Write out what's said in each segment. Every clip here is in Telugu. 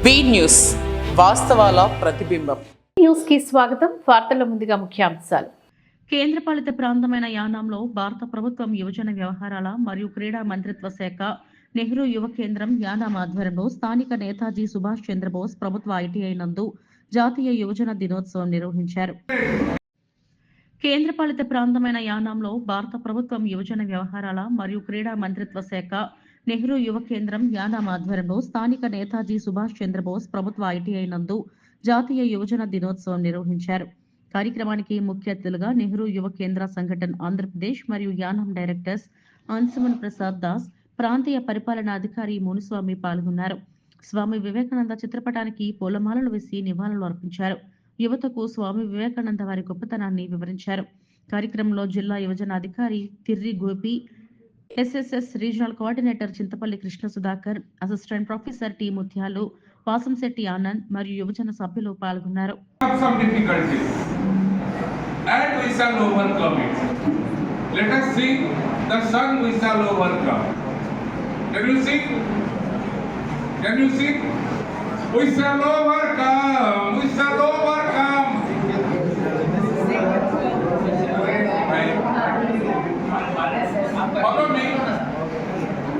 బి న్యూస్ వాస్తవాల ప్రతిబింబం. న్యూస్ కి స్వాగతం. వార్తల ముందుగా ముఖ్యాంశాలు. కేంద్రపాలిత ప్రాంతమైన యానాంలో భారత ప్రభుత్వం యువజన వ్యవహారాల మరియు క్రీడా మంత్రిత్వ శాఖ నెహ్రూ యువ కేంద్రం యానాం ఆధ్వర్యంలో స్థానిక నేతాజీ సుభాష్ చంద్రబోస్ ప్రభుత్వ ఐటీఐ నందు జాతీయ యువజన దినోత్సవం నిర్వహించారు. కేంద్రపాలిత ప్రాంతమైన యానాంలో భారత ప్రభుత్వం యువజన వ్యవహారాల మరియు క్రీడా మంత్రిత్వ శాఖ నెహ్రూ యువ కేంద్రం యానాం ఆధ్వర్యంలో స్థానిక నేతాజీ సుభాష్ చంద్రబోస్ ప్రభుత్వ ఐటీఐ నందు జాతీయ యువజన దినోత్సవం నిర్వహించారు. కార్యక్రమానికి ముఖ్య అతిథులుగా నెహ్రూ యువ కేంద్ర సంఘటన ఆంధ్రప్రదేశ్ మరియు యానాం డైరెక్టర్స్ అన్సుమన్ ప్రసాద్ దాస్, ప్రాంతీయ పరిపాలనాధికారి మునుస్వామి పాల్గొన్నారు. స్వామి వివేకానంద చిత్రపటానికి పూలమాలలు వేసి నివాళులు అర్పించారు. యువతకు స్వామి వివేకానంద వారి గొప్పతనాన్ని వివరించారు. కార్యక్రమంలో జిల్లా యువజన అధికారి Tirri Gopi, SSS regional coordinator Chintapalli Krishna Sudhakar, assistant professor T Mutyalu, Vasamsetti Anand మరియు యువజన సభ్యులు పాల్గొన్నారు.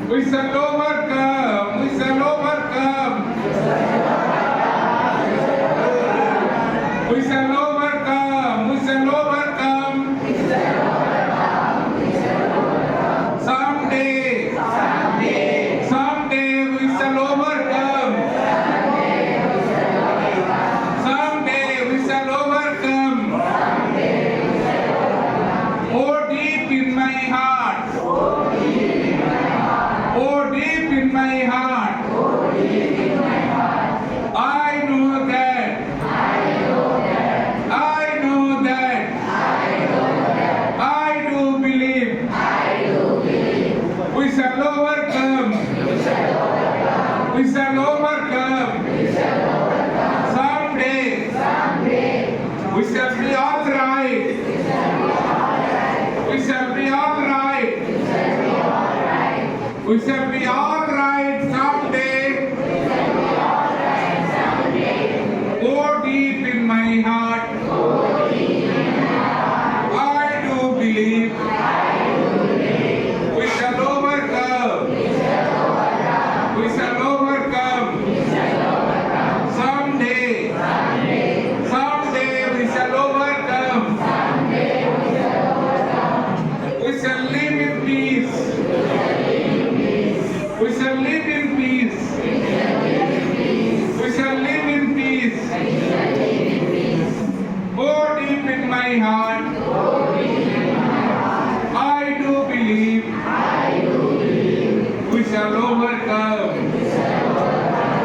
We shall overcome. We shall overcome. We shall overcome. We shall overcome. Someday. Someday we shall overcome. Someday we shall overcome. Oh, deep in my heart. Oh, deep in my heart. I know that. I know that. I do believe. We shall overcome. We shall overcome. Someday. We shall be all right. We shall be all right. We shall be all right someday. Oh, deep in my heart. I do believe. We shall overcome. We shall overcome. Someday. Someday we shall overcome. We shall live in peace. We shall live in peace. We shall live in peace. Oh, deep in my heart, I do believe. We shall overcome.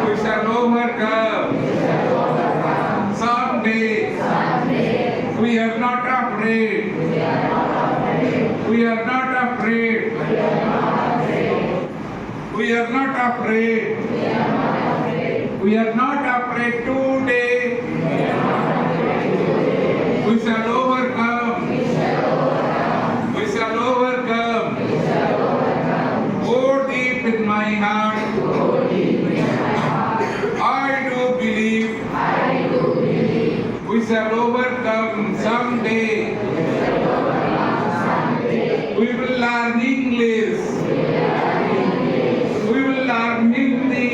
We shall overcome. Someday. We are not afraid. We are not afraid. We are not afraid. We are not afraid today. We shall overcome. We shall overcome. Oh, deep in my heart, I do believe. We shall overcome someday. We will learn English. We will learn Hindi.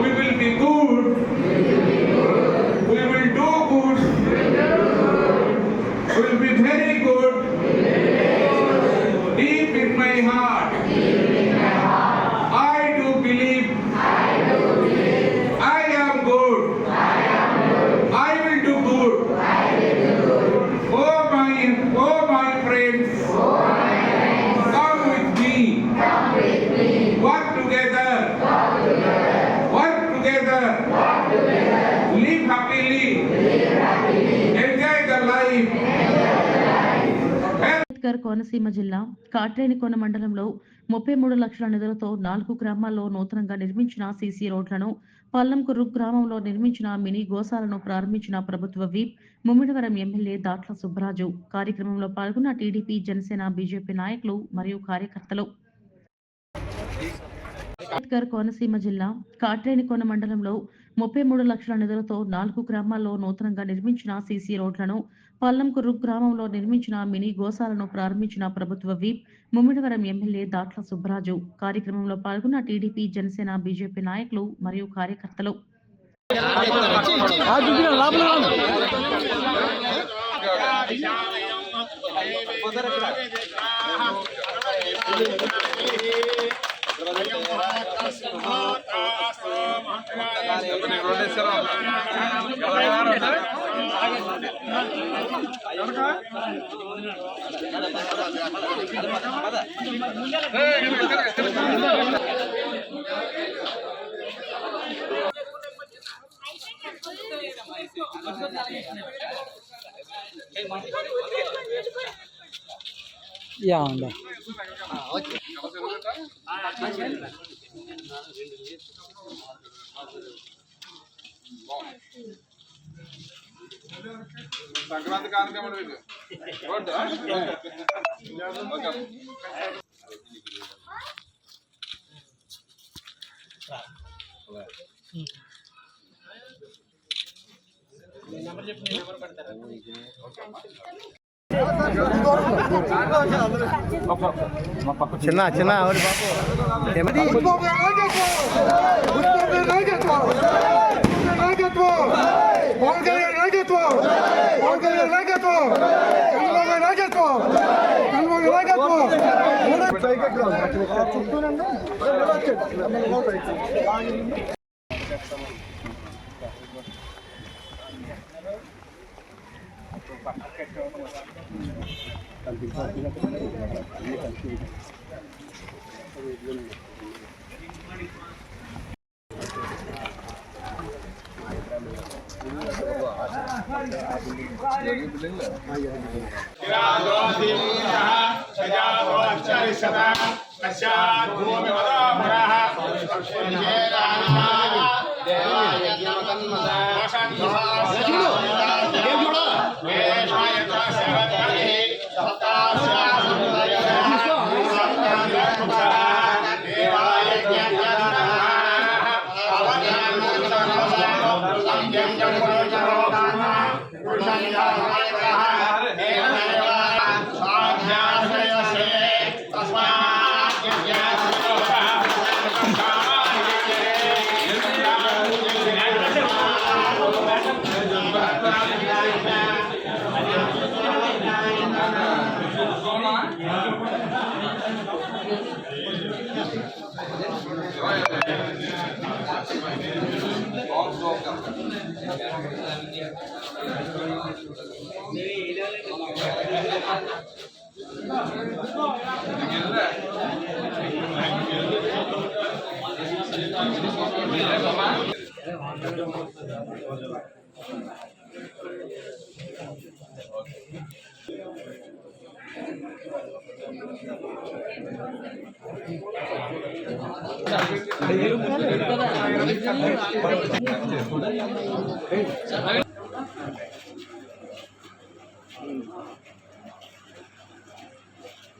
We will be good. We will do good. We will be very good. Deep in my heart, I do believe. I am good. I will do good. Oh my friends. Come with me. Work together. Work together. Live happily. Enjoy the life. Konaseema జిల్లా కాట్రేనికోన మండలంలో 33 లక్షల నిధులతో 4 గ్రామాల్లో నూతనంగా నిర్మించిన సీసీ రోడ్లను, పల్లంకుర్రు గ్రామంలో నిర్మించిన మినీ గోశాలను ప్రారంభించిన ప్రభుత్వ విప్ ముమ్మిడివరం ఎమ్మెల్యే దాట్ల సుబ్బరాజు. కార్యక్రమంలో పాల్గొన్న టీడీపీ, జనసేన, బీజేపీ నాయకులు మరియు కార్యకర్తలు. అంబేద్కర్ కోనసీమ జిల్లా కాట్రేనికోన మండలంలో 33 లక్షల నిధులతో 4 గ్రామాల్లో నూతనంగా నిర్మించిన సీసీ రోడ్లను, పల్లంకుర్రు గ్రామంలో నిర్మించిన మినీ గోశాలను ప్రారంభించిన ప్రభుత్వ విప్ ముమ్మిడివరం ఎమ్మెల్యే దాట్ల సుబ్బరాజు. కార్యక్రమంలో పాల్గొన్న టీడీపీ, జనసేన, బీజేపీ నాయకులు మరియు కార్యకర్తలు. సంక్రాంతి కార్యక్రమం చిన్న చిన్న ఎవరి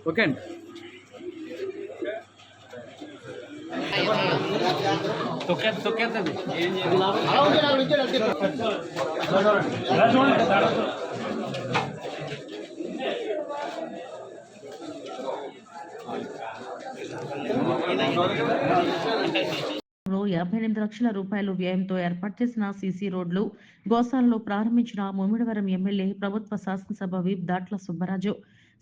ఓకే అండి. తొక్కేస్తుంది లో 58 లక్షల రూపాయలు వ్యయంతో ఏర్పాటు చేసిన సీసీ రోడ్లు, గోశాలలో ప్రారంభించిన ముమ్మిడివరం ఎమ్మెల్యే, ప్రభుత్వ శాసనసభ విప్ దాట్ల సుబ్బరాజు.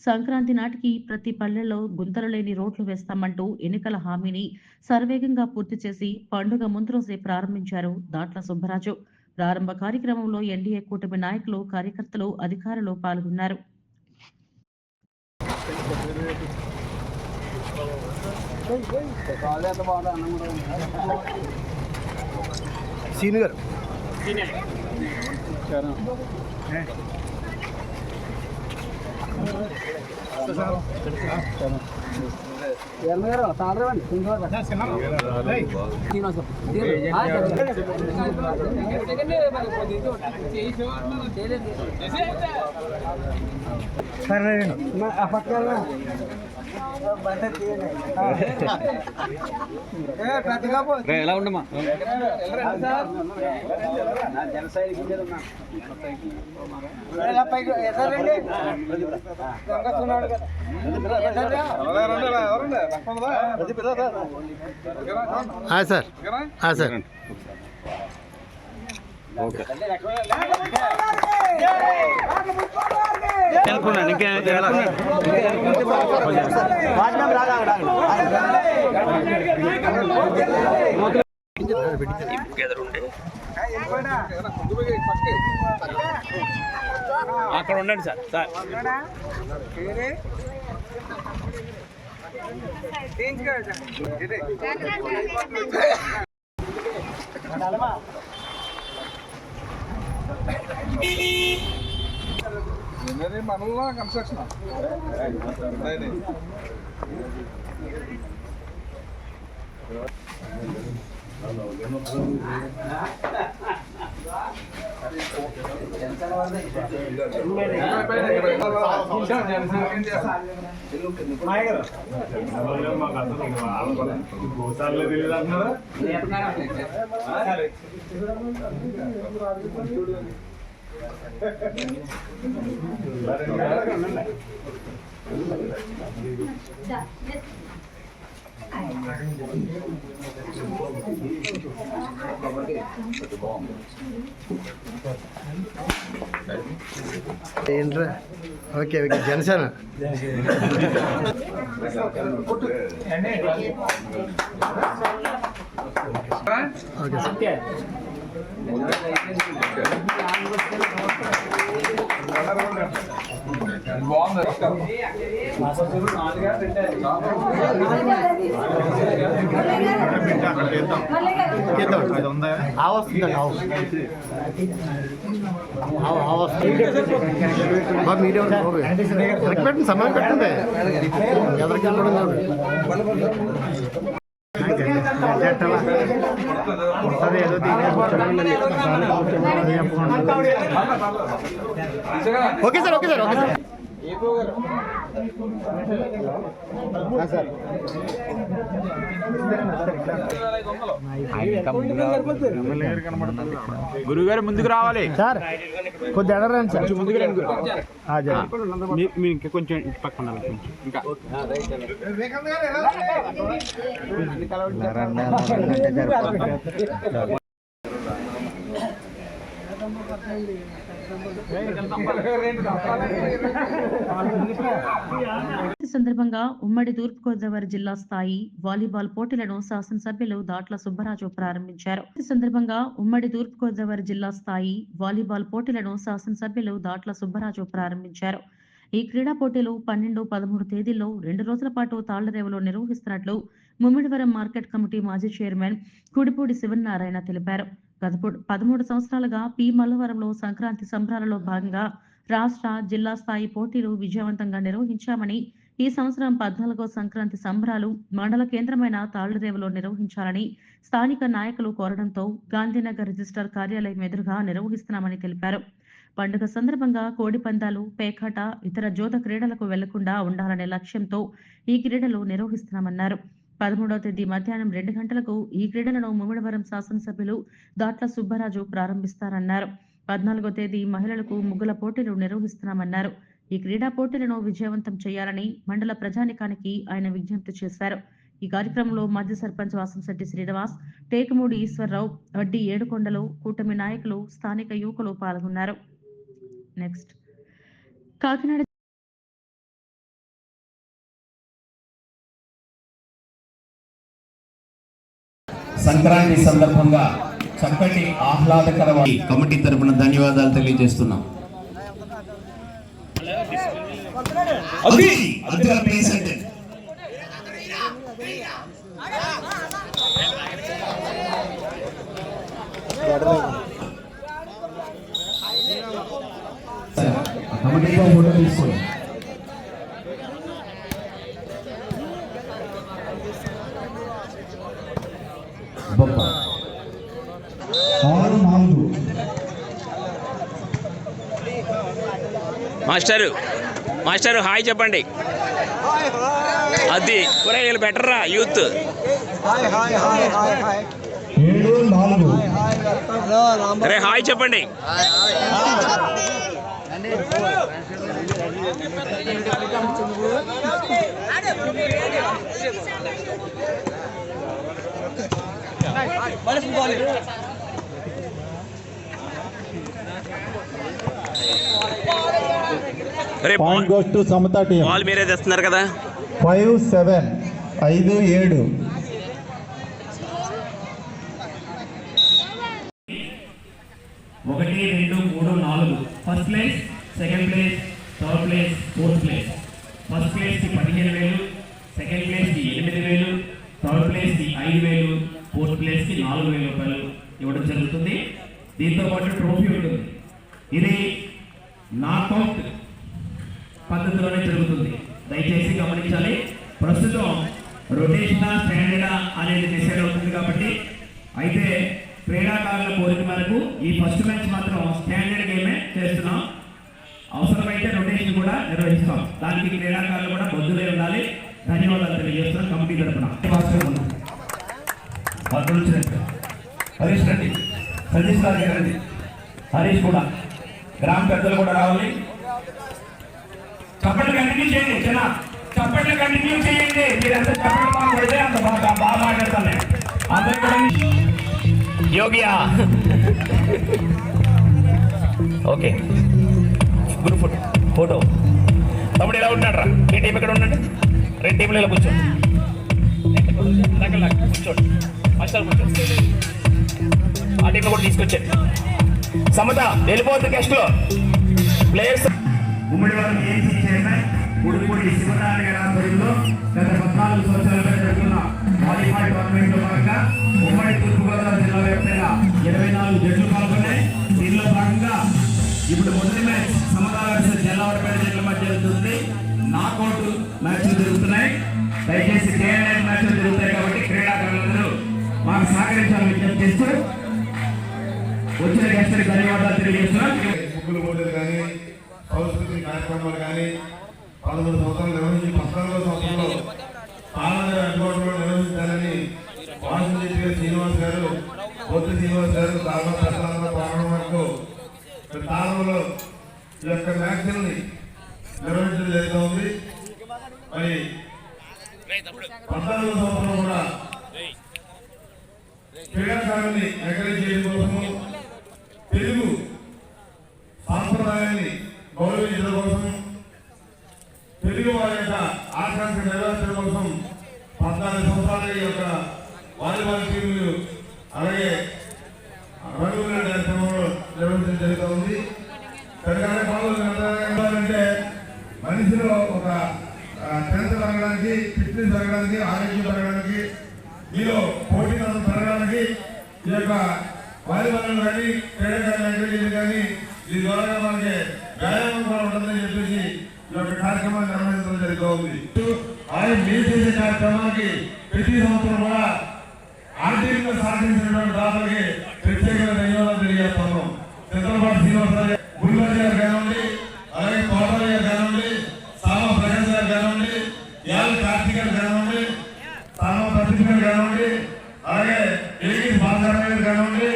సంక్రాంతి నాటికి ప్రతి పల్లెల్లో గుంతలు లేని రోడ్లు వేస్తామంటూ ఎన్నికల హామీని సర్వేగంగా పూర్తి చేసి పండుగ ముందు రోజే ప్రారంభించారు దాట్ల సుబ్బరాజు. ప్రారంభ కార్యక్రమంలో ఎన్డీఏ కూటమి నాయకులు, కార్యకర్తలు, అధికారులు పాల్గొన్నారు. సీనియర్ ఎలా ఉండమా సార్ సార్ ఓకే అక్కడ ఉండండి సార్ సార్ మనలో కన్స్ట్రక్షన్ ఏంట్రా okay okay Janasena okay sir medium పెట్టండి సమయం పెట్టండి ఎవరికి వెళ్ళడం okay sir okay sir okay sir గురుగారు ముందుకు రావాలి సార్ కొద్దిగా ఎడరండి సార్ ముందుకు రండి మీరు ఇంకా కొంచెం పక్కన ఇంకా సందర్భంగా ఉమ్మడి తూర్పుగోదావరి జిల్లా స్థాయి వాలీబాల్ పోటీలను శాసనసభ్యులు దాట్ల సుబ్బరాజు ప్రారంభించారు. ఈ సందర్భంగా ఉమ్మడి తూర్పుగోదావరి జిల్లా స్థాయి వాలీబాల్ పోటీలను శాసనసభ్యులు దాట్ల సుబ్బరాజు ప్రారంభించారు. ఈ క్రీడా పోటీలు 12, 13 తేదీల్లో 2 రోజుల పాటు తాళ్లరేవులో నిర్వహిస్తున్నట్లు ముమ్మిడివరం మార్కెట్ కమిటీ మాజీ చైర్మన్ కుడిపూడి శివనారాయణ తెలిపారు. గత 13 సంవత్సరాలుగా పి మల్లవరంలో సంక్రాంతి సంబరాలలో భాగంగా రాష్ట్ర, జిల్లా స్థాయి పోటీలు విజయవంతంగా నిర్వహించామని, ఈ సంవత్సరం 14వ సంక్రాంతి సంబరాలు మండల కేంద్రమైన తాళ్లరేవులో నిర్వహించాలని స్థానిక నాయకులు కోరడంతో గాంధీనగర్ రిజిస్టర్ కార్యాలయం ఎదురుగా నిర్వహిస్తున్నామని తెలిపారు. పండుగ సందర్భంగా కోడి పందాలు, పేకాట, ఇతర జోద క్రీడలకు వెళ్లకుండా ఉండాలనే లక్ష్యంతో ఈ క్రీడలు నిర్వహిస్తున్నామన్నారు. 13వ తేదీ మధ్యాహ్నం 2 గంటలకు ఈ క్రీడలను ముమ్మిడివరం శాసనసభ్యులు దాట్ల సుబ్బరాజు ప్రారంభిస్తారన్నారు. 14వ తేదీ మహిళలకు ముగ్గుల పోటీలు నిర్వహిస్తున్నామన్నారు. ఈ క్రీడా పోటీలను విజయవంతం చేయాలని మండల ప్రజానికానికి ఆయన విజ్ఞప్తి చేశారు. ఈ కార్యక్రమంలో మాజీ సర్పంచ్ వాసంశెట్టి శ్రీనివాస్, టేకమూడి ఈశ్వరరావు, వడ్డీ ఏడుకొండలు, కూటమి నాయకులు, స్థానిక యువకులు పాల్గొన్నారు. నెక్స్ట్ కాకినాడ సంక్రాంతి సందర్భంగా చక్కటి ఆహ్లాదకరమైన కమిటీ తరపున ధన్యవాదాలు తెలియజేస్తున్నాం. కమిటీలో ఫోటో తీసుకోండి. మాస్టరు హాయ్ చెప్పండి. అది ఒరే వీళ్ళు బెటర్ రా యూత్. 7-4 అరే హాయ్ చెప్పండి. అరే point goes to Samata team. Ball మీరే తెస్తున్నారు కదా. 5-7 5-7. ఒకటి 2 3 4 first place, second place, third place, fourth place. First place కి 15,000, సెకండ్ ప్లేస్ కి 8,000, థర్డ్ ప్లేస్ కి 5,000, ఫోర్త్ ప్లేస్ కి 4,000 రూపాయలు ఇవ్వడం జరుగుతుంది. దీంతో పాటు ట్రోఫీ ఉంటుంది. ఇది నాకౌట్ పద్ధతిలోనే జరుగుతుంది, దయచేసి గమనించాలి. ప్రస్తుతం రొటేషనా స్టాండర్డా అనేది డిసైడ్ అవుతుంది కాబట్టి, అయితే క్రీడాకారుల కోరిక మేరకు ఈ ఫస్ట్ మ్యాచ్ మాత్రం స్టాండర్డ్ గేమే చేస్తున్నాం. అవసరమైతే రొటేషన్ కూడా నిర్వహిస్తాం. దానికి క్రీడాకారులు కూడా బొద్దులే ఉండాలి. ధన్యవాదాలు తెలియజేస్తున్నాం కమిటీ తరఫున. హరీష్ రెడ్డి, సతీష్ గారు రండి, హరీష్ కూడా, గ్రామ పెద్దలు కూడా రావాలి. చప్పట్లు కంటిన్యూ చేయండి, చిన్న చప్పట్లు కంటిన్యూ చేయండి. మీరంతా చప్పట్లు మాట్లాడితే అంత బాగా మాట్లాడతాను. అందరూ కూడా యోగియా ఓకే. గ్రూప్ ఫోటో తమ్ముడు ఎలా ఉంటాడు రా? మీ టీం ఇక్కడ ఉండండి, 2 టీంలు ఇలా కూర్చోండి. కూర్చోండి, అసలు కూర్చోండి. ఆ టీంలో కూడా తీసుకొచ్చాడు. సమత వెళ్ళిపోతుంది గెస్ట్లో ప్లేయర్స్. ఉమ్మడి వారం ఏసీ చైర్మన్ గుడిపూడి శివనారాయణ గారి ఆధ్వర్యంలో గత 14 సంవత్సరాలుగా జరుగుతున్న వాలీబాల్ టోర్నమెంట్లో భాగంగా ఉమ్మడి తూర్పుగోదావరి జిల్లా వ్యాప్తంగా 24 జట్లు పాల్గొన్నాయి. దీనిలో భాగంగా ఇప్పుడు మొదటి మ్యాచ్ సమతాల జల్లవరపేట జట్ల మధ్య జరుగుతుంది. నాకౌట్ మ్యాచ్లు జరుగుతున్నాయి. దయచేసి కేఎల్ఎన్ మ్యాచ్లు జరుగుతాయి కాబట్టి క్రీడాకారులందరూ మాకు సహకరించాలని విజ్ఞప్తి చేస్తూ వచ్చిన గెస్టులకు ధన్యవాదాలు తెలియజేస్తున్నాం. ముగ్గులు పోటీలు కానీ, సంస్కృతి కార్యక్రమాలు కానీ 13 సంవత్సరాలు నిర్వహించి 14వ సంవత్సరంలో పాలన అందుబాటులో నిర్వహించాలని వాసంజీ శ్రీనివాస్ గారు, పొత్తి శ్రీనివాస్ గారు తాళ ప్రారంభం వరకు తాళంలో ఈ యొక్క మ్యాచ్ని నిర్వహించడం జరుగుతూ ఉంది. మరి 14వ సంవత్సరం కూడా క్రీడాకారుల్ని ఎంకరేజ్ చేయడం కోసము, తెలుగు సాంప్రదాయాన్ని గౌరవించడం కోసం, తెలుగు వారి యొక్క ఆకాంక్ష నెరవేర్చడం కోసం 14 సంవత్సరాల ఈ యొక్క వాలీబాల్ టీములు అలాగే రంగుల కార్యక్రమంలో నిర్వహించడం జరుగుతూ ఉంది. అంటే మనిషిలో ఒక స్ట్రెంత్ పెరగడానికి, ఫిట్నెస్ పెరగడానికి, ఆరోగ్యం పెరగడానికి, మీలో పోటీతనం పెరగడానికి ఈ యొక్క వాలీబాల్ కానీ క్రీడాకారులు ఎంకరేజ్ కానీ దీని ద్వారా మనకి వ్యాయామం కూడా ఉంటుందని చెప్పేసి ఈ యొక్క కార్యక్రమాన్ని నిర్వహించడం జరుగుతూ ఉంది. ఆయన మీరు చేసే కార్యక్రమానికి ప్రతి సంవత్సరం కూడా ఆర్థికంగా సాధించినటువంటి దాతలకి ప్రత్యేకంగా ధన్యవాదాలు తెలియజేస్తున్నాం. చంద్రబాబు శ్రీనివాసరావు గురుగారి గారు కానివ్వండి, అలాగే తోటరావు గారు కానివ్వండి, సామ ప్రకాశ్ గారు కానివ్వండి, యాల్ కార్తీక్ గారు కానివ్వండి, సామ ప్రదీప్ గారు కానివ్వండి, అలాగే ఏగి బాలరావు గారు కానివ్వండి.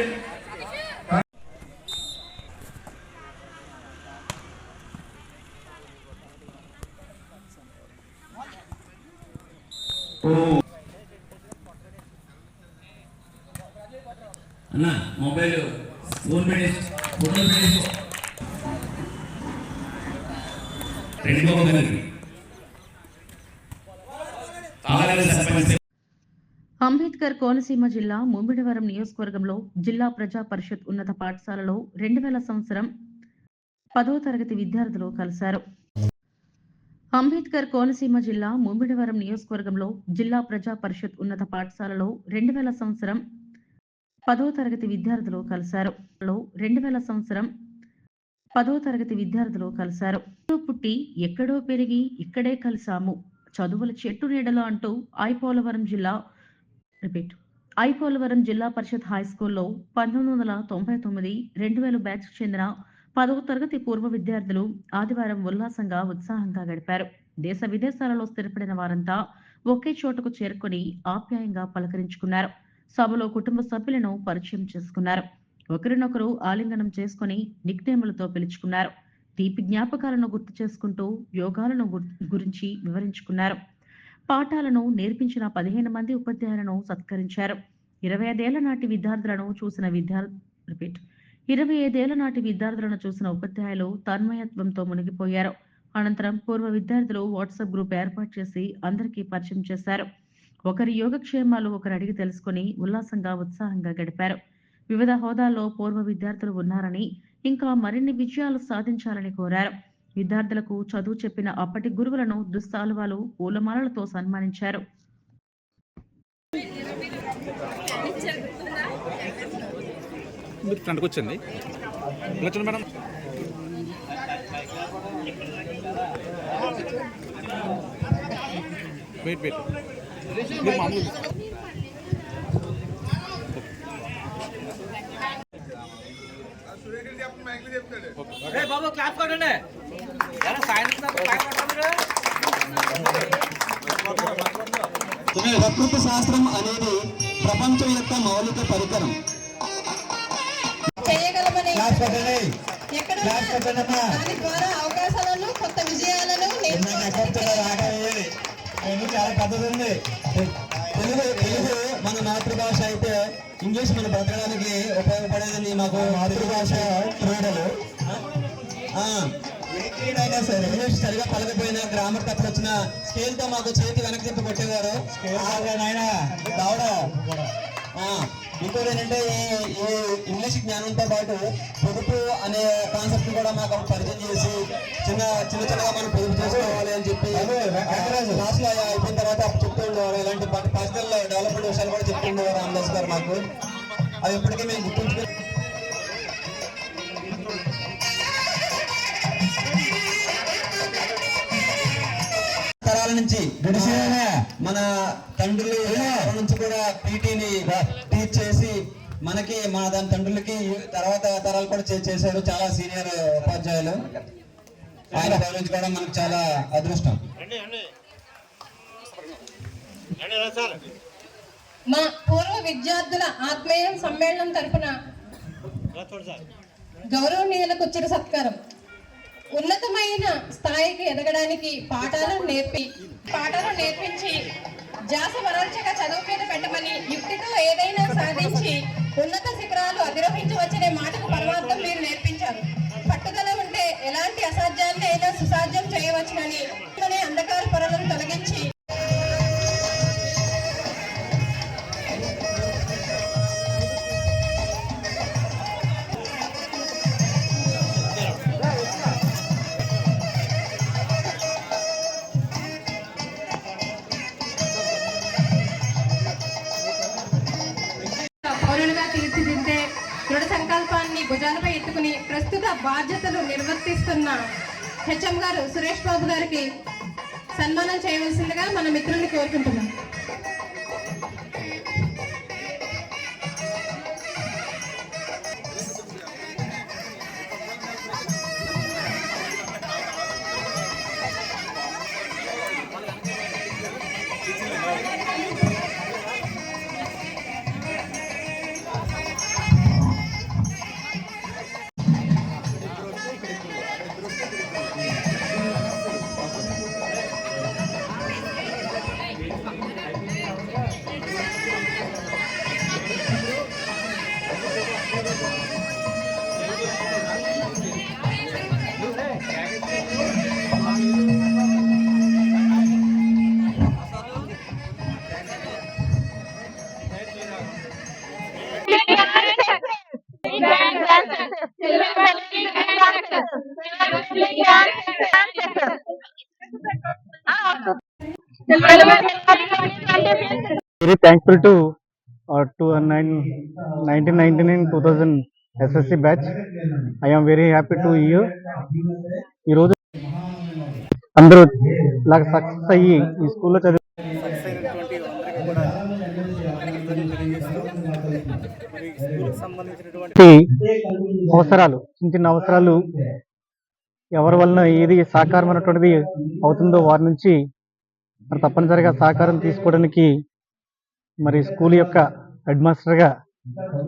అన్న మొబైల్ ఫోన్ పెట్టేసి ఫోటోలు పెట్టేసి అంబేద్కర్ కోనసీమ జిల్లా ముమ్మిడివరం నియోజకవర్గంలో జిల్లా ప్రజా పరిషత్ ఉన్నత పాఠశాలలో 2000 సంవత్సరం 10వ తరగతి విద్యార్థులు కలిశారు. అంబేద్కర్ కోనసీమ జిల్లా ముమ్మిడివరం నియోజకవర్గంలో జిల్లా ప్రజా పరిషత్ ఉన్నత పాఠశాలలో 2000 సంవత్సరం 10వ తరగతి విద్యార్థులు కలిశారు. 2000 సంవత్సరం 10వ తరగతి విద్యార్థులు కలిశారు. పుట్టి ఎక్కడో పెరిగి ఇక్కడే కలిసాము, చదువుల చెట్టు నీడలో అంటూ ఐపోలవరం జిల్లా పరిషత్ హై స్కూల్లో 1999, 2000 బ్యాచ్ చెందిన 10వ తరగతి పూర్వ విద్యార్థులు ఆదివారం ఉల్లాసంగా ఉత్సాహంగా గడిపారు. దేశ విదేశాలలో స్థిరపడిన వారంతా ఒకే చోటకు చేరుకొని ఆప్యాయంగా పలకరించుకున్నారు. సభలో కుటుంబ సభ్యులను పరిచయం చేసుకున్నారు. ఒకరినొకరు ఆలింగనం చేసుకుని నిక్నేములతో పిలుచుకున్నారు. తీపి జ్ఞాపకాలను గుర్తు చేసుకుంటూ యోగాలను గురించి వివరించుకున్నారు. పాఠాలను నేర్పించిన 15 మంది ఉపాధ్యాయులను సత్కరించారు. 25 ఏళ్ల నాటి విద్యార్థులను చూసిన ఉపాధ్యాయులు తన్మయత్వంతో మునిగిపోయారు. అనంతరం పూర్వ విద్యార్థులు వాట్సాప్ గ్రూప్ ఏర్పాటు చేసి అందరికీ పరిచయం చేశారు. ఒకరి యోగక్షేమాలు ఒకరు అడిగి తెలుసుకుని ఉల్లాసంగా ఉత్సాహంగా గడిపారు. వివిధ హోదాల్లో పూర్వ విద్యార్థులు ఉన్నారని, ఇంకా మరిన్ని విజయాలు సాధించాలని కోరారు. విద్యార్థులకు చదువు చెప్పిన అప్పటి గురువులను దుస్తాలువాలు, పూలమాలలతో సన్మానించారు. కూర్చోండి మేడం. వెయిట్ బాబు క్లాస్ కొట్టండి. ప్రకృతి శాస్త్రం అనేది ప్రపంచం యొక్క మౌలిక పరికరం. చేయగలమని దాని ద్వారా అవకాశాలను, కొత్త విజయాలను చాలా పద్ధతి ఉంది. తెలుగు మన మాతృభాష అయితే ఇంగ్లీష్ మన బ్రతకడానికి ఉపయోగపడేది. మాకు మాతృభాష క్రీడలు అయినా సరే ఇంగ్లీష్ సరిగా పలకపోయినా గ్రామర్ తప్పుడు వచ్చిన స్కేల్ తో మాకు చేతి వెనక్కి తిప్పి కొట్టేవారు. ఇంకోటి ఏంటంటే ఈ ఇంగ్లీష్ జ్ఞానంతో పాటు పొదుపు అనే కాన్సెప్ట్ కూడా మాకు పరిచయం చేసి చిన్నగా మనం పొదుపు చేసుకోవాలి అని చెప్పి క్లాస్ లో అయిపోయిన తర్వాత చెప్తూ ఉండేవారు. ఇలాంటి పర్సనల్ డెవలప్మెంట్ విషయాలు కూడా చెప్తూ ఉండేవారు రామదాస్ గారు మాకు. అవి ఇప్పటికీ మేము గుర్తుంచుకుని తరాల నుంచి మన తండ్రుల నుంచి కూడా పీటీని టీచ్ చేసి మనకి మన దాని తండ్రులకి తర్వాత తరాలు కూడా చేశారు. చాలా సీనియర్ ఉపాధ్యాయులు. ఆయన గౌరవించుకోవడం మనకు చాలా అదృష్టం. మా పూర్వ విద్యార్థుల ఆత్మీయ సమ్మేళనం తరపున గౌరవనీయులకు వచ్చిన సత్కారం. ఉన్నతమైన స్థాయికి ఎదగడానికి పాఠాలను నేర్పించి ధ్యాస వరల్చగా చదువు మీద పెట్టమని, యుక్తితో ఏదైనా సాధించి ఉన్నత శిఖరాలు అధిరోహించవచ్చనే మాటకు పరమార్థం మీరు నేర్పించారు. పట్టుదల ఉంటే ఎలాంటి అసాధ్యాన్ని అయినా సుసాధ్యం చేయవచ్చునని అంధకార పొరలను తొలగించి పౌరులుగా తీర్చిదిద్దే దృఢ సంకల్పాన్ని భుజాలపై ఎత్తుకుని ప్రస్తుత బాధ్యతలు నిర్వర్తిస్తున్న హెచ్ఎం గారు సురేష్ బాబు గారికి సన్మానం చేయవలసిందిగా మన మిత్రుల్ని కోరుకుంటున్నాం. Very thankful to 1999-2000 SSC batch. I am very happy to hear ఈ రోజు అందరూ ఇలా సక్సెస్ అయ్యి ఈ స్కూల్లో చదివి సక్సెస్ అయినటువంటి అందరికీ కూడా తెలియజేస్తూ మరి స్కూల్కి సంబంధించినటువంటి అవసరాలు, చిన్న చిన్న అవసరాలు ఎవరి వలన ఏది సాకారం అన్నటువంటిది అవుతుందో వారి నుంచి మరి తప్పనిసరిగా సహకారం తీసుకోవడానికి మరి స్కూల్ యొక్క హెడ్ మాస్టర్గా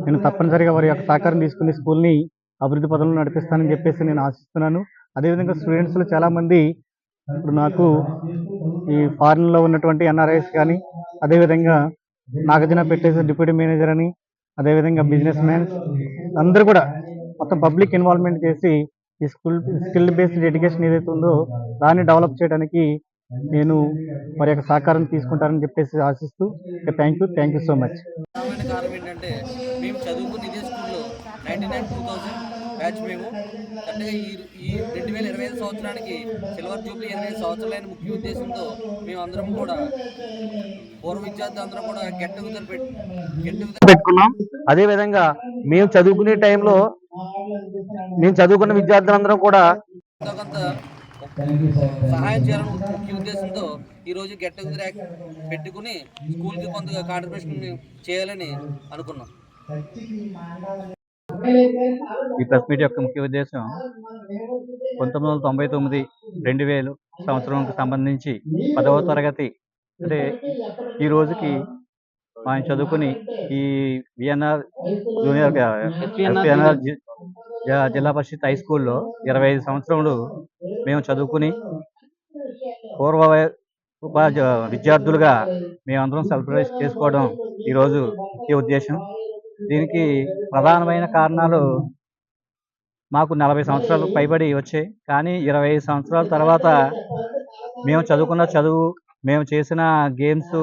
నేను తప్పనిసరిగా వారి యొక్క సహకారం తీసుకుని స్కూల్ని అభివృద్ధి పదంలో నడిపిస్తానని చెప్పేసి నేను ఆశిస్తున్నాను. అదేవిధంగా స్టూడెంట్స్లో చాలామంది ఇప్పుడు నాకు ఈ ఫారిన్లో ఉన్నటువంటి ఎన్ఆర్ఐస్ కానీ, అదేవిధంగా నాగార్జున పెట్టేసి డిప్యూటీ మేనేజర్ అని, అదేవిధంగా బిజినెస్ మ్యాన్స్ అందరూ కూడా మొత్తం పబ్లిక్ ఇన్వాల్వ్మెంట్ చేసి ఈ స్కిల్ బేస్డ్ ఎడ్యుకేషన్ ఏదైతే ఉందో దాన్ని డెవలప్ చేయడానికి నేను వారి యొక్క సహకారం తీసుకుంటారని చెప్పేసి ఆశిస్తూ థ్యాంక్ యూ సో మచ్. కారణం ఏంటంటే మేము చదువుకున్న ఇదే స్కూల్లో 99-2000 బ్యాచ్ మేము అంటే ఈ 2025 సంవత్సరానికి సిల్వర్ జూబ్లీ 25 సంవత్సరాలైన ముఖ్య ఉద్దేశంతో మేము అందరం కూడా పూర్వ విద్యార్థులు అందరం కూడా గెట్ టుగెదర్ పెట్టుకున్నాం. అదేవిధంగా మేము చదువుకునే టైంలో మేము చదువుకున్న విద్యార్థులందరం కూడా కొంత సహాయం చేయాలని ముఖ్య ఉద్దేశంతో ఈరోజు గెట్ టుగెదర్ పెట్టుకుని స్కూల్కి కొంత కాంట్రిబ్యూషన్ చేయాలని అనుకున్నాం. ఈ ప్రెస్ మీట్ యొక్క ముఖ్య ఉద్దేశం 1999-2000 సంవత్సరంకి సంబంధించి 10వ తరగతి అంటే ఈ రోజుకి మనం చదువుకుని ఈ విఎన్ఆర్ జూనియర్ ఎస్పీఎన్ఆర్ జిల్లా పరిషత్ హై స్కూల్లో 25 సంవత్సరములు మేము చదువుకుని పూర్వ విద్యార్థులుగా మేమందరం సెలబ్రేట్ చేసుకోవడం ఈరోజు ఈ ఉద్దేశం. దీనికి ప్రధానమైన కారణాలు మాకు 40 సంవత్సరాలు పైబడి వచ్చాయి. కానీ 25 సంవత్సరాల తర్వాత మేము చదువుకున్న చదువు, మేము చేసిన గేమ్స్,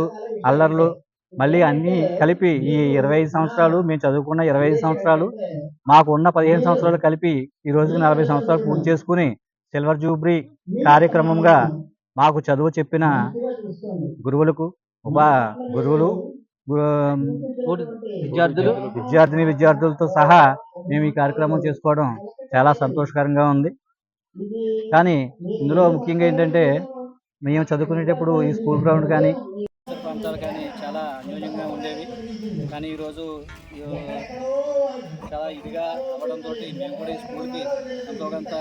అల్లర్లు మళ్ళీ అన్నీ కలిపి ఈ 25 సంవత్సరాలు, మేము చదువుకున్న 25 సంవత్సరాలు, మాకు ఉన్న 15 సంవత్సరాలు కలిపి ఈ రోజుకి 40 సంవత్సరాలు పూర్తి చేసుకుని సిల్వర్ జూబ్లీ కార్యక్రమంగా మాకు చదువు చెప్పిన గురువులకు, విద్యార్థులతో సహా మేము ఈ కార్యక్రమం చేసుకోవడం చాలా సంతోషకరంగా ఉంది. కానీ ఇందులో ముఖ్యంగా ఏంటంటే మేము చదువుకునేటప్పుడు ఈ స్కూల్ గ్రౌండ్ కానీ ప్రాంతాలు కానీ చాలా అన్యోన్యంగా ఉండేవి. కానీ ఈరోజు చాలా ఇదిగా అవ్వడంతో మేము కూడా ఈ స్కూల్కి ఎంతో కొంత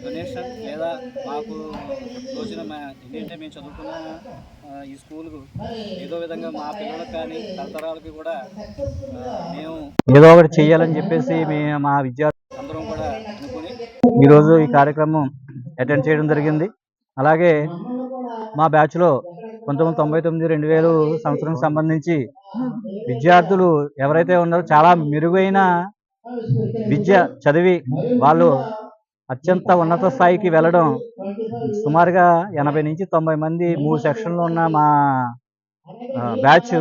డొనేషన్ లేదా మాకు రోజున ఏంటంటే మేము చదువుకున్న ఈ స్కూల్కు ఏదో విధంగా మా పిల్లలకు కానీ తరతరాలకి కూడా మేము ఏదో ఒకటి చేయాలని చెప్పేసి మా విద్యార్థులు అందరం కూడా అనుకుని ఈరోజు ఈ కార్యక్రమం అటెండ్ చేయడం జరిగింది. అలాగే మా బ్యాచ్లో 1999-2000 సంవత్సరం సంబంధించి విద్యార్థులు ఎవరైతే ఉన్నారో చాలా మెరుగైన విద్య చదివి వాళ్ళు అత్యంత ఉన్నత స్థాయికి వెళ్ళడం సుమారుగా 80-90 మంది 3 సెక్షన్లో ఉన్న మా బ్యాచ్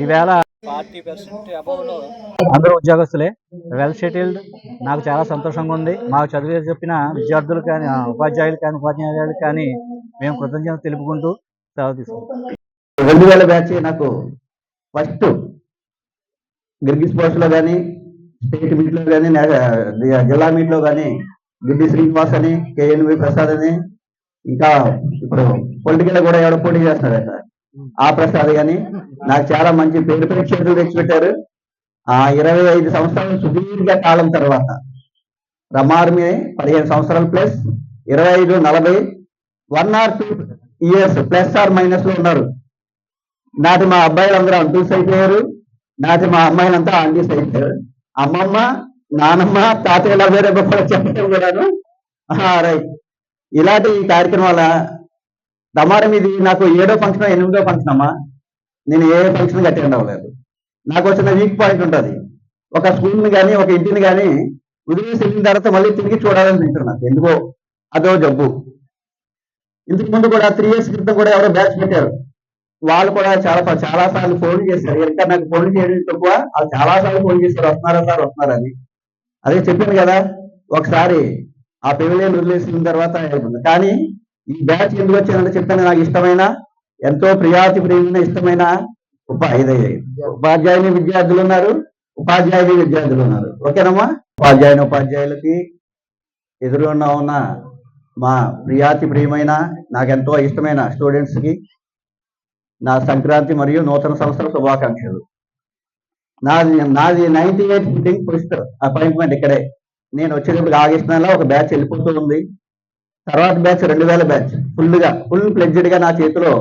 ఈవేళ 40% అబౌవ్లో అందరూ ఉద్యోగస్తులే, వెల్ సెటిల్డ్. నాకు చాలా సంతోషంగా ఉంది. మాకు చదివి చెప్పిన విద్యార్థులు కానీ, ఉపాధ్యాయులు కానీ మేము కృతజ్ఞతలు తెలుపుకుంటూ సెలవు తీసుకుంటాం. 2000 బ్యాచ్ నాకు ఫస్ట్ గిర్గి స్పోర్ట్స్లో కానీ, స్టేట్ మీట్లో కానీ, జిల్లా మీట్లో కానీ గిడ్డి శ్రీనివాస్ అని, కేఎన్వి ప్రసాద్ అని, ఇంకా ఇప్పుడు పొలిటికల్ కూడా ఎవడో పోటీ చేస్తున్నారట ఆ ప్రసాద్ కానీ నాకు చాలా మంచి పేరు పరీక్షలు తెచ్చిపెట్టారు. 25 సంవత్సరాల సుదీర్ఘ కాలం తర్వాత రమార్మి 15 సంవత్సరాలు plus 25-40 1 or 2 years plus or minus లో ఉన్నారు. నాటి మా అబ్బాయిలు అందరూ అంకుల్స్ అయిపోయారు, నాటి మా అమ్మాయిలంతా ఆంటీస్ అయిపోయారు. అమ్మమ్మ, నానమ్మ, తాతయ్యల వేరే గొప్ప చెప్పడం కూడాను. రైట్, ఇలాంటి ఈ కార్యక్రమాల దమారం ఇది నాకు 7వ ఫంక్షన్ 8వ ఫంక్షన్ అమ్మా. నేను ఏ ఫంక్షన్ అటెండ్ అవ్వలేదు. నాకు వచ్చిన వీక్ పాయింట్ ఉంటుంది. ఒక స్కూల్ని కానీ ఒక ఇంటిని కానీ వదిలేసి వెళ్ళిన తర్వాత మళ్ళీ తిరిగి చూడాలని తింటున్నాను. ఎందుకో అదో జబ్బు. ఇంతకు ముందు కూడా 3 years క్రితం కూడా ఎవరో బ్యాచ్ పెట్టారు. వాళ్ళు కూడా చాలా సార్లు ఫోన్ చేశారు. ఇంకా నాకు ఫోన్ చేయడం తక్కువ, వాళ్ళు చాలా సార్లు ఫోన్ చేశారు, వస్తున్నారా సార్ వస్తున్నారని. అదే చెప్పాను కదా, ఒకసారి ఆ పెవిలియన్ వదిలేసిన తర్వాత అయిపోయింది. కానీ ఈ బ్యాచ్ ఎందుకు వచ్చిందంటే చెప్తాను, నాకు ఇష్టమైన, ఎంతో ప్రియాతిప్రియమైన ఇష్టమైన ఉపాధ్యాయుని విద్యార్థులు ఉన్నారు, విద్యార్థులు ఉన్నారు. ఓకేనమ్మా, ఉపాధ్యాయులకి ఎదురుగా ఉన్న మా ప్రియాతిప్రియమైన, నాకెంతో ఇష్టమైన స్టూడెంట్స్కి నా సంక్రాంతి మరియు నూతన సంవత్సర శుభాకాంక్షలు. నాది 98 సిట్టింగ్ ఫస్ట్ అపాయింట్మెంట్ ఇక్కడే. నేను వచ్చేటప్పుడు ఆగస్ట్ నెలలో ఒక బ్యాచ్ వెళ్ళిపోతూ ఉంది. తర్వాత బ్యాచ్ 2000 బ్యాచ్ ఫుల్ ఫ్లెడ్జెడ్ గా నా చేతిలో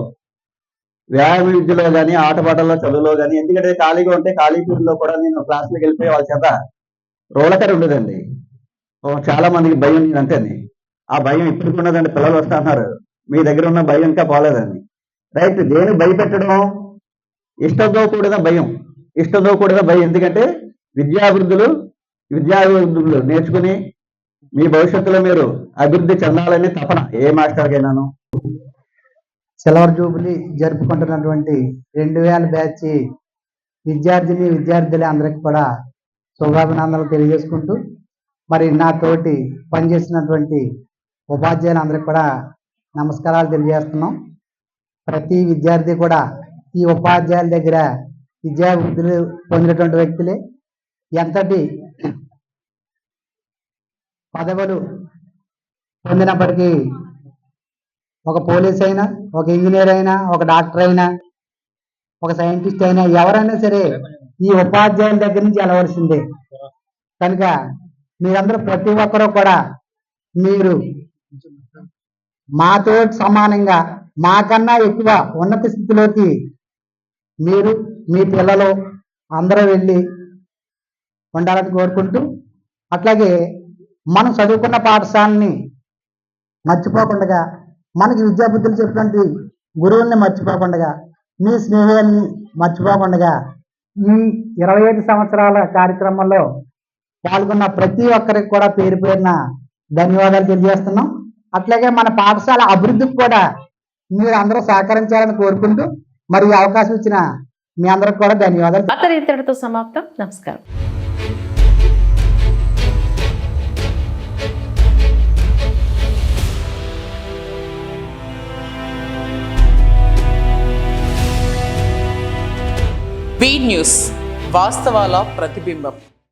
వ్యాయామ విద్యలో కానీ ఆటపాటల్లో చదువులో కానీ, ఎందుకంటే ఖాళీగా ఉంటే ఖాళీ పీరియడ్లో కూడా నేను క్లాసులకు వెళ్ళిపోయే వాళ్ళ చేత రోలకర్ ఉండదండి. చాలా మందికి భయం అంతేని. ఆ భయం ఇప్పుడు ఉన్నదండి. పిల్లలు వస్తున్నారు, మీ దగ్గర ఉన్న భయం ఇంకా పోలేదండి. రైట్, దేని భయపెట్టడం? ఇష్టంతో కూడిన భయం. ఎందుకంటే విద్యాభివృద్ధులు నేర్చుకుని మీ భవిష్యత్తులో మీరు అభివృద్ధి చెందాలనే తపన ఏ మాస్టర్కైనాను. సిల్వర్ జూబ్లీ జరుపుకుంటున్నటువంటి 2000 బ్యాచ్ విద్యార్థులు అందరికి కూడా శుభాభినందనలు తెలియజేసుకుంటూ, మరి నా తోటి పనిచేసినటువంటి ఉపాధ్యాయులందరికీ కూడా నమస్కారాలు తెలియజేస్తున్నాం. ప్రతి విద్యార్థి కూడా ఈ ఉపాధ్యాయుల దగ్గర విద్యాభివృద్ధులు పొందినటువంటి వ్యక్తులే. ఎంతటి పదవులు పొందినప్పటికీ ఒక పోలీస్ అయినా, ఒక ఇంజనీర్ అయినా, ఒక డాక్టర్ అయినా, ఒక సైంటిస్ట్ అయినా, ఎవరైనా సరే ఈ ఉపాధ్యాయుల దగ్గర నుంచి వెళ్ళవలసిందే. కనుక మీరందరూ ప్రతి ఒక్కరూ కూడా మీరు మాతో సమానంగా, మాకన్నా ఎక్కువ ఉన్నత స్థితిలోకి మీరు, మీ పిల్లలు అందరూ వెళ్ళి ఉండాలని కోరుకుంటూ, అట్లాగే మనం చదువుకున్న పాఠశాలని మర్చిపోకుండా, మనకి విద్యాబుద్ధులు చెప్పినటువంటి గురువుల్ని మర్చిపోకుండా, మీ స్నేహాన్ని మర్చిపోకుండా, ఈ 25 సంవత్సరాల కార్యక్రమంలో పాల్గొన్న ప్రతి ఒక్కరికి కూడా పేరు పేరున ధన్యవాదాలు తెలియజేస్తున్నాం. అట్లాగే మన పాఠశాల అభివృద్ధికి కూడా మీరు అందరూ సహకరించాలని కోరుకుంటూ, మరి ఈ అవకాశం ఇచ్చిన మీ అందరికి కూడా ధన్యవాదాలు. ఇంతటితో సమాప్తం. నమస్కారం. బీ న్యూస్, వాస్తవాల ప్రతిబింబం.